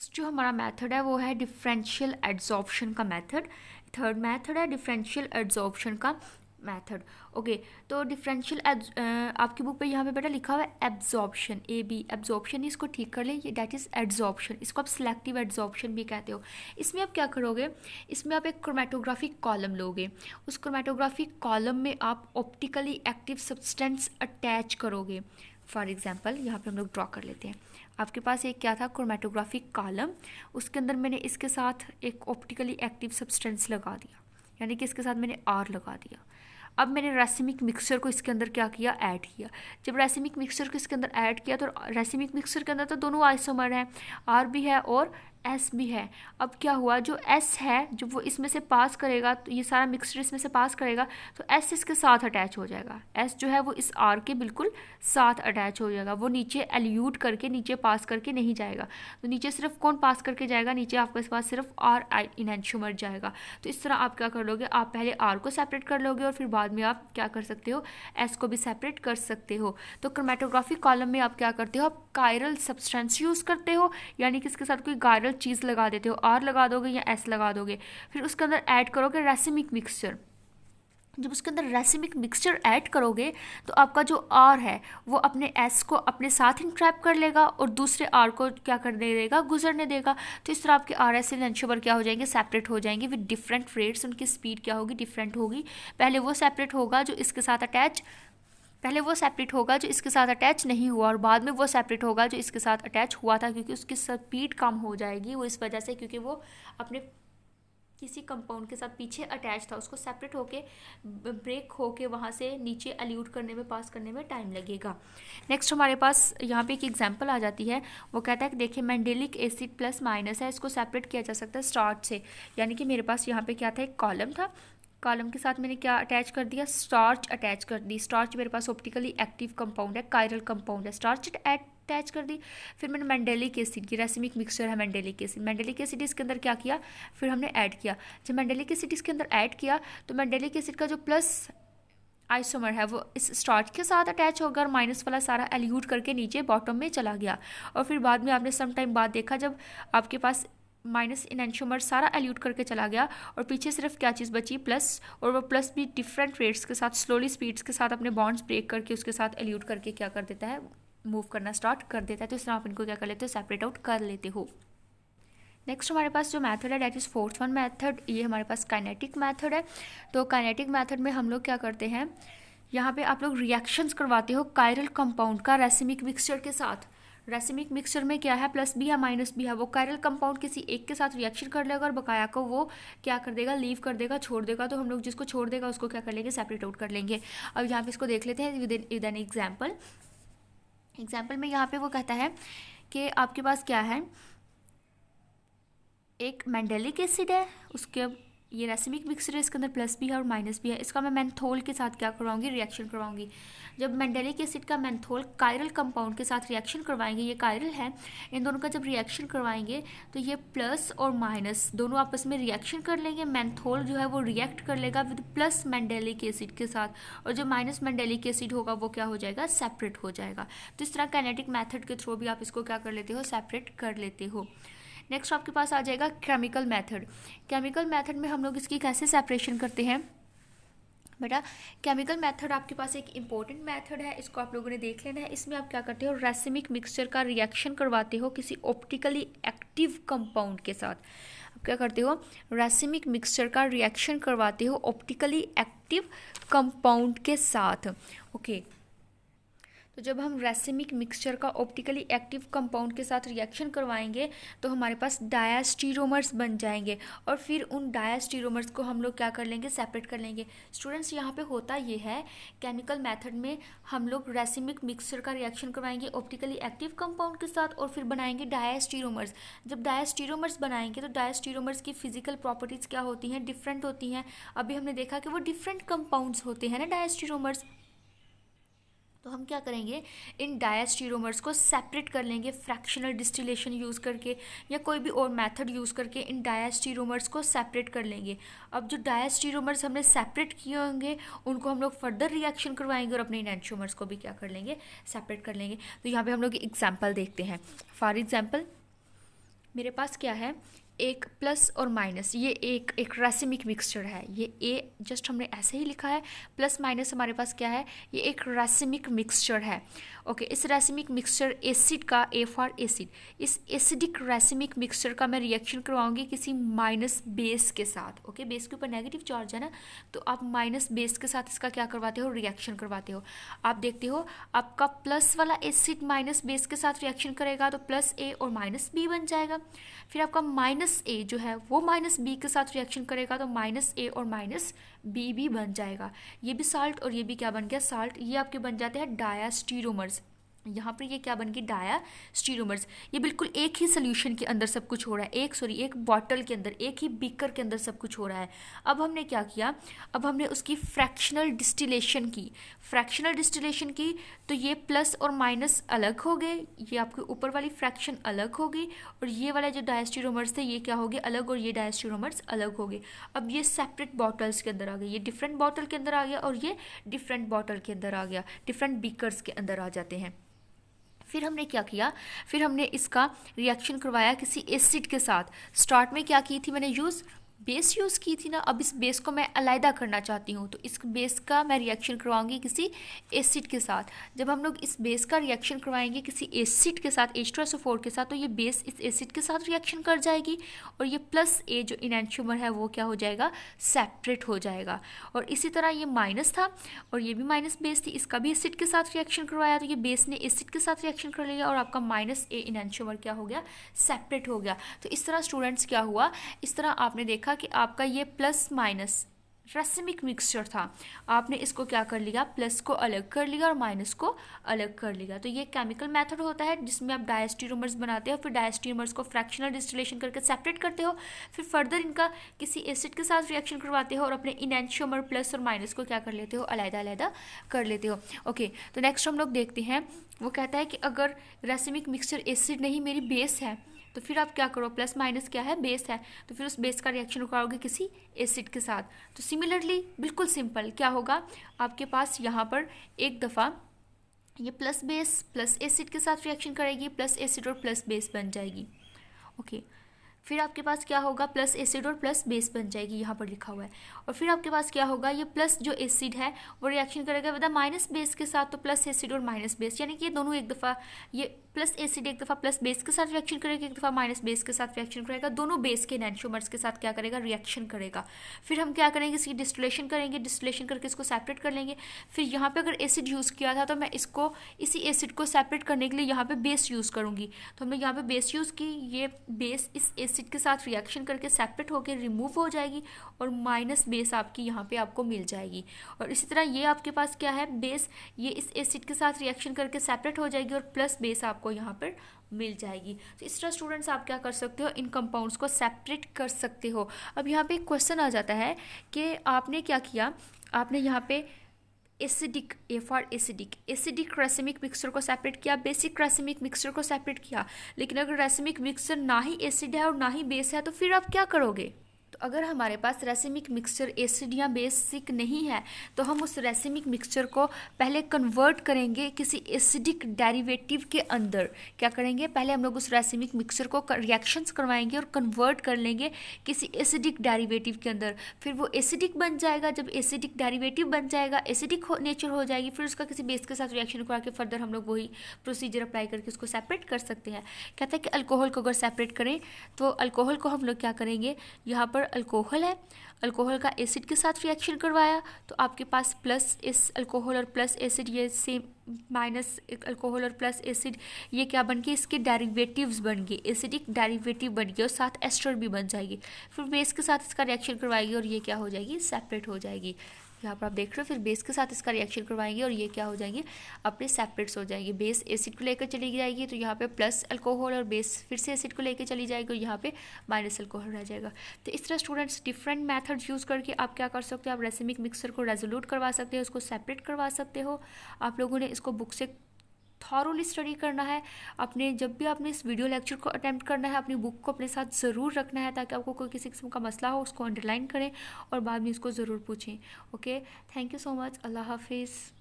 Next जो हमारा method है वो है डिफरेंशियल एड्सॉर्प्शन का मेथड। थर्ड मेथड है डिफरेंशियल एड्सॉर्प्शन का मेथड। ओके, तो डिफरेंशियल आपकी बुक पे यहाँ पे बेटा लिखा हुआ है एब्जॉर्प्शन, एब्जॉर्प्शन, इसको ठीक कर ले, ये दैट इज़ एड्सॉर्प्शन। इसको आप सिलेक्टिव एड्सॉर्प्शन भी कहते हो। इसमें आप क्या करोगे, इसमें आप एक क्रोमेटोग्राफिक कॉलम लोगे, उस क्रोमेटोग्राफिक कॉलम में आप ऑप्टिकली एक्टिव सब्सटेंस अटैच करोगे। फॉर एग्जाम्पल यहाँ पे हम लोग ड्रॉ कर लेते हैं। आपके पास एक क्या था, क्रोमेटोग्राफिक कॉलम, उसके अंदर मैंने इसके साथ एक ऑप्टिकली एक्टिव सब्सटेंस लगा दिया, यानी कि इसके साथ मैंने आर लगा दिया। अब मैंने रेसिमिक मिक्सचर को इसके अंदर क्या किया, ऐड किया। जब रेसिमिक मिक्सचर को इसके अंदर ऐड किया तो रेसिमिक मिक्सचर के अंदर तो दोनों आइसोमर हैं, आर भी है और एस भी है। अब क्या हुआ, जो एस है जो वो इसमें से पास करेगा, तो ये सारा मिक्सचर इसमें से पास करेगा तो एस इसके साथ अटैच हो जाएगा। एस जो है वो इस आर के बिल्कुल साथ अटैच हो जाएगा, वो नीचे एल्यूट करके नीचे पास करके नहीं जाएगा। तो नीचे सिर्फ कौन पास करके जाएगा, नीचे आपके पास सिर्फ आर इनैंशियोमर जाएगा। तो इस तरह आप क्या कर लोगे, आप पहले आर को सेपरेट कर लोगे और फिर बाद में आप क्या कर सकते हो, एस को भी सेपरेट कर सकते हो। तो क्रोमेटोग्राफिक कॉलम में आप क्या करते हो, आप कायरल सब्सटेंस यूज़ करते हो, यानी कि इसके साथ कोई कायरल चीज़ लगा देते हो, आर लगा दोगे या एस लगा दोगे। फिर उसके अंदर ऐड करोगे रेसिमिक मिक्सचर। जब उसके अंदर रेसिमिक मिक्सचर ऐड करोगे तो आपका जो आर है वो अपने एस को अपने साथ इंट्रैप कर लेगा और दूसरे आर को क्या करने देगा, गुजरने देगा। तो इस तरह आपके आर एस एंशोबर क्या हो जाएंगे, सेपरेट हो जाएंगे विद डिफरेंट रेट्स। उनकी स्पीड क्या होगी, डिफरेंट होगी। पहले वो सेपरेट होगा जो इसके साथ अटैच नहीं हुआ, और बाद में वो सेपरेट होगा जो इसके साथ अटैच हुआ था, क्योंकि उसकी स्पीड कम हो जाएगी। वो इस वजह से क्योंकि वो अपने किसी कंपाउंड के साथ पीछे अटैच था, उसको सेपरेट होके ब्रेक होके वहाँ से नीचे एल्यूट करने में, पास करने में टाइम लगेगा। नेक्स्ट हमारे पास यहाँ पे एक एग्जांपल आ जाती है। वो कहता है कि देखिए मेंडेलिक एसिड प्लस माइनस है, इसको सेपरेट किया जा सकता है स्टार्च से। यानी कि मेरे पास यहाँ पे क्या था, एक कॉलम था, कॉलम के साथ मैंने क्या अटैच कर दिया, स्टार्च अटैच कर दी। स्टार्च मेरे पास ऑप्टिकली एक्टिव कंपाउंड है, कायरल कंपाउंड है, स्टार्च अटैच कर दी। फिर मैंने मेंडेलिक एसिड की, रेसिमिक मिक्सचर है मेंडेलिक एसिड इसके अंदर क्या किया, फिर हमने ऐड किया। जब मेंडेलिक एसिड इसके अंदर ऐड किया तो मेंडेलिक एसिड का जो प्लस आइसोमर है वो इस स्टार्च के साथ अटैच होगा और माइनस वाला सारा एल्यूट करके नीचे बॉटम में चला गया। और फिर बाद में आपने सम टाइम बाद देखा, जब आपके पास माइनस इनएंशियोमर सारा एल्यूट करके चला गया और पीछे सिर्फ क्या चीज़ बची, प्लस। और वो प्लस भी डिफरेंट रेट्स के साथ, स्लोली स्पीड्स के साथ अपने बॉन्ड्स ब्रेक करके उसके साथ एल्यूट करके क्या कर देता है, मूव करना स्टार्ट कर देता है। तो इस तरह आप इनको क्या कर लेते हो, सेपरेट आउट कर लेते हो। नेक्स्ट हमारे पास जो मेथड है that is fourth one method, ये हमारे पास काइनेटिक मेथड है। तो काइनेटिक मेथड में हम लोग क्या करते हैं, यहाँ पे आप लोग रिएक्शंस करवाते हो कायरल कंपाउंड का रेसिमिक मिक्सचर के साथ। रेसिमिक मिक्सचर में क्या है, प्लस भी है माइनस भी है। वो कायरल कंपाउंड किसी एक के साथ रिएक्शन कर लेगा और बकाया को वो क्या कर देगा, लीव कर देगा, छोड़ देगा। तो हम लोग जिसको छोड़ देगा उसको क्या कर लेंगे, सेपरेट आउट कर लेंगे। अब यहाँ पे इसको देख लेते हैं विद एन एग्जाम्पल में यहाँ पे वो कहता है कि आपके पास क्या है, एक मेंडेलिक एसिड है, उसके ये रेसिमिक मिक्सचर है, इसके अंदर प्लस भी है और माइनस भी है। इसका मैं मेंथोल के साथ क्या करवाऊंगी, रिएक्शन करवाऊंगी। जब मेंडेलिक एसिड का मेंथोल कायरल कंपाउंड के साथ रिएक्शन करवाएंगे, ये कायरल है, इन दोनों का जब रिएक्शन करवाएंगे तो ये प्लस और माइनस दोनों आपस में रिएक्शन कर लेंगे। मेंथोल जो है वो रिएक्ट कर लेगा विद प्लस मेंडेलिक एसिड के साथ, और जो माइनस मेंडेलिक एसिड होगा वो क्या हो जाएगा, सेपरेट हो जाएगा। तो इस तरह काइनेटिक मैथड के थ्रू भी आप इसको क्या कर लेते हो, सेपरेट कर लेते हो। नेक्स्ट आपके पास आ जाएगा केमिकल मेथड। केमिकल मेथड में हम लोग इसकी कैसे सेपरेशन करते हैं बेटा, केमिकल मेथड आपके पास एक इम्पॉर्टेंट मेथड है, इसको आप लोगों ने देख लेना है। इसमें आप क्या करते हो, रेसिमिक मिक्सचर का रिएक्शन करवाते हो किसी ऑप्टिकली एक्टिव कंपाउंड के साथ। आप क्या करते हो, रेसिमिक मिक्सचर का रिएक्शन करवाते हो ऑप्टिकली एक्टिव कंपाउंड के साथ। ओके, तो जब हम रेसिमिक मिक्सचर का ऑप्टिकली एक्टिव कंपाउंड के साथ रिएक्शन करवाएंगे तो हमारे पास डायास्टीरोमर्स बन जाएंगे, और फिर उन डायास्टीरोमर्स को हम लोग क्या कर लेंगे, सेपरेट कर लेंगे। स्टूडेंट्स यहाँ पे होता ये है, केमिकल मेथड में हम लोग रेसिमिक मिक्सचर का रिएक्शन करवाएंगे ऑप्टिकली एक्टिव कंपाउंड के साथ और फिर बनाएंगे डायास्टीरोमर्स। जब डायास्टीरोमर्स बनाएंगे तो डायास्टीरोमर्स की फिजिकल प्रॉपर्टीज़ क्या होती हैं, डिफरेंट होती हैं। अभी हमने देखा कि वो डिफरेंट कंपाउंड्स होते हैं ना डायास्टीरोमर्स। तो हम क्या करेंगे, इन डायास्टीरोमर्स को सेपरेट कर लेंगे फ्रैक्शनल डिस्टिलेशन यूज़ करके या कोई भी और मेथड यूज़ करके इन डायास्टीरोमर्स को सेपरेट कर लेंगे। अब जो डायास्टीरोमर्स हमने सेपरेट किए होंगे उनको हम लोग फर्दर रिएक्शन करवाएंगे और अपने एंटियोमर्स को भी क्या कर लेंगे, सेपरेट कर लेंगे। तो यहाँ पे हम लोग एग्जाम्पल देखते हैं। फॉर एग्जाम्पल मेरे पास क्या है, एक प्लस और माइनस, ये एक रैसिमिक मिक्सचर है। ये ए जस्ट हमने ऐसे ही लिखा है, प्लस माइनस हमारे पास क्या है, ये एक रैसिमिक मिक्सचर है। ओके, इस रैसिमिक मिक्सचर एसिड का, ए फॉर एसिड, इस एसिडिक रैसिमिक मिक्सचर का मैं रिएक्शन करवाऊंगी किसी माइनस बेस के साथ। ओके, बेस के ऊपर नेगेटिव चार्ज है ना, तो आप माइनस बेस के साथ इसका क्या करवाते हो, रिएक्शन करवाते हो। आप देखते हो आपका प्लस वाला एसिड माइनस बेस के साथ रिएक्शन करेगा तो प्लस ए और माइनस बी बन जाएगा। फिर आपका माइनस ए जो है वो माइनस बी के साथ रिएक्शन करेगा तो माइनस ए और माइनस बी भी बन जाएगा। ये भी साल्ट और ये भी क्या बन गया, साल्ट। ये आपके बन जाते हैं डायास्टीरोमर्स। यहाँ पर ये क्या बन गई, डायास्टीरोमर्स। ये बिल्कुल एक ही सोल्यूशन के अंदर सब कुछ हो रहा है, एक बॉटल के अंदर, एक ही बीकर के अंदर सब कुछ हो रहा है। अब हमने क्या किया, अब हमने उसकी फ्रैक्शनल डिस्टिलेशन की, तो ये प्लस और माइनस अलग हो गए, ये आपके ऊपर वाली फ्रैक्शन अलग हो गई, और ये वाले जो डायस्टीरोमर्स थे ये क्या हो गए, अलग, और ये डायस्टीरोमर्स अलग हो गए। अब ये सेपरेट बॉटल्स के अंदर आ गए, ये डिफरेंट बॉटल के अंदर आ गया और ये डिफरेंट बॉटल के अंदर आ गया, डिफरेंट बीकर्स के अंदर आ जाते हैं। फिर हमने क्या किया, फिर हमने इसका रिएक्शन करवाया किसी एसिड के साथ। स्टार्ट में क्या की थी मैंने, बेस यूज़ की थी ना। अब इस बेस को मैं अलहदा करना चाहती हूँ, तो इस बेस का मैं रिएक्शन करवाऊंगी किसी एसिड के साथ। जब हम लोग इस बेस का रिएक्शन करवाएंगे किसी एसिड के साथ, H2SO4 के साथ, तो ये बेस इस एसिड के साथ रिएक्शन कर जाएगी और ये प्लस ए जो इनैंशियोमर है वो क्या हो जाएगा, सेपरेट हो जाएगा। और इसी तरह ये माइनस था और ये भी माइनस बेस थी, इसका भी एसिड के साथ रिएक्शन करवाया तो ये बेस ने एसिड के साथ रिएक्शन कर लिया और आपका माइनस ए इनैंशियोमर क्या हो गया, सेपरेट हो गया। तो इस तरह स्टूडेंट्स क्या हुआ, इस तरह आपने देखा कि आपका ये प्लस माइनस रैसिमिक मिक्सचर था, आपने इसको क्या कर लिया, प्लस को अलग कर लिया और माइनस को अलग कर लिया। तो ये केमिकल मेथड होता है जिसमें आप डायस्टीरोमर्स बनाते हो, फिर डायस्टीरोमर्स को फ्रैक्शनल डिस्टिलेशन करके सेपरेट करते हो, फिर फर्दर इनका किसी एसिड के साथ रिएक्शन करवाते हो और अपने इनैंशियोमर प्लस और माइनस को क्या कर लेते हो, अलग-अलग कर लेते हो। ओके, तो नेक्स्ट हम लोग देखते हैं, वो कहता है कि अगर रैसिमिक मिक्सचर एसिड नहीं मेरी बेस है तो फिर आप क्या करो, प्लस माइनस क्या है, बेस है, तो फिर उस बेस का रिएक्शन करवाओगे किसी एसिड के साथ। तो सिमिलरली बिल्कुल सिंपल क्या होगा, आपके पास यहाँ पर एक दफ़ा ये प्लस बेस प्लस एसिड के साथ रिएक्शन करेगी, प्लस एसिड और प्लस बेस बन जाएगी। ओके, फिर आपके पास क्या होगा, प्लस एसिड और प्लस बेस बन जाएगी, यहाँ पर लिखा हुआ है। और फिर आपके पास क्या होगा, ये प्लस जो एसिड है वो रिएक्शन करेगा विद माइनस बेस के साथ, तो प्लस एसिड और माइनस बेस, यानी कि ये दोनों एक दफ़ा, ये प्लस एसिड एक दफ़ा प्लस बेस के साथ रिएक्शन करेगा, एक दफ़ा माइनस बेस के साथ रिएक्शन करेगा, दोनों बेस के एनैंशियोमर्स के साथ क्या करेगा, रिएक्शन करेगा। फिर हम क्या करेंगे, इसकी डिस्टिलेशन करेंगे, डिस्टिलेशन करके इसको सेपरेट कर लेंगे। फिर यहाँ पे अगर एसिड यूज़ किया था तो मैं इसको, इसी एसिड को सेपरेट करने के लिए यहाँ पे बेस यूज़ करूँगी। तो हमने यहाँ पे बेस यूज़ की, ये बेस इस एसिड के साथ रिएक्शन करके सेपरेट होकर रिमूव हो जाएगी और माइनस बेस आपकी यहाँ पे आपको मिल जाएगी। और इसी तरह ये आपके पास क्या है, बेस, ये इस एसिड के साथ रिएक्शन करके सेपरेट हो जाएगी और प्लस बेस आपको यहाँ पर मिल जाएगी। तो इस तरह स्टूडेंट्स आप क्या कर सकते हो, इन कंपाउंड्स को सेपरेट कर सकते हो। अब यहाँ पे एक क्वेश्चन आ जाता है कि आपने क्या किया, आपने यहाँ पे acidic, A for acidic racemic mixture को सेपरेट किया, बेसिक रैसिमिक मिक्सचर को सेपरेट किया। लेकिन अगर रैसिमिक मिक्सचर ना ही एसिड है और ना ही बेस है तो फिर आप क्या करोगे, तो अगर हमारे पास रैसिमिक मिक्सचर एसिड या बेसिक नहीं है तो हम उस रैसिमिक मिक्सचर को पहले कन्वर्ट करेंगे किसी एसिडिक डेरिवेटिव के अंदर। क्या करेंगे, पहले हम लोग उस रैसिमिक मिक्सचर को रिएक्शंस करवाएंगे और कन्वर्ट कर लेंगे किसी एसिडिक डेरिवेटिव के अंदर। फिर वो एसिडिक बन जाएगा, जब एसिडिक डेरिवेटिव बन जाएगा, एसिडिक नेचर हो जाएगी, फिर उसका किसी बेस के साथ रिएक्शन करवा के फर्दर हम लोग वही प्रोसीजर अप्लाई करके उसको सेपरेट कर सकते हैं। कहता है कि अल्कोहल को अगर सेपरेट करें तो अल्कोहल को हम लोग क्या करेंगे, यहाँ पर अल्कोहल है, अल्कोहल का एसिड के साथ रिएक्शन करवाया तो आपके पास प्लस इस अल्कोहल और प्लस एसिड, ये सेम माइनस अल्कोहल और प्लस एसिड, ये क्या बन गए, इसके डेरिवेटिव्स बन गए, एसिडिक डेरिवेटिव बन गए और साथ एस्टर भी बन जाएगी। फिर बेस के साथ इसका रिएक्शन करवाएगी और ये क्या हो जाएगी, सेपरेट हो जाएगी। यहाँ पर आप देख रहे हो, फिर बेस के साथ इसका रिएक्शन करवाएंगे और ये क्या हो जाएंगे, अपने सेपरेट्स हो जाएंगे। बेस एसिड को लेकर चली जाएगी तो यहाँ पे प्लस अल्कोहल और बेस फिर से एसिड को लेकर चली जाएगी और यहाँ पे माइनस अल्कोहल रह जाएगा। तो इस तरह स्टूडेंट्स डिफरेंट मेथड्स यूज़ करके आप क्या कर सकते हो, आप रैसिमिक मिक्सचर को रेजोल्यूट करवा सकते हो, उसको सेपरेट करवा सकते हो। आप लोगों ने इसको बुक से थॉरोली स्टडी करना है। अपने जब भी आपने इस वीडियो लेक्चर को अटेम्प्ट करना है, अपनी बुक को अपने साथ ज़रूर रखना है ताकि आपको कोई किसी किस्म का मसला हो उसको अंडरलाइन करें और बाद में इसको ज़रूर पूछें। Okay, thank you so much, अल्लाह हाफिज़।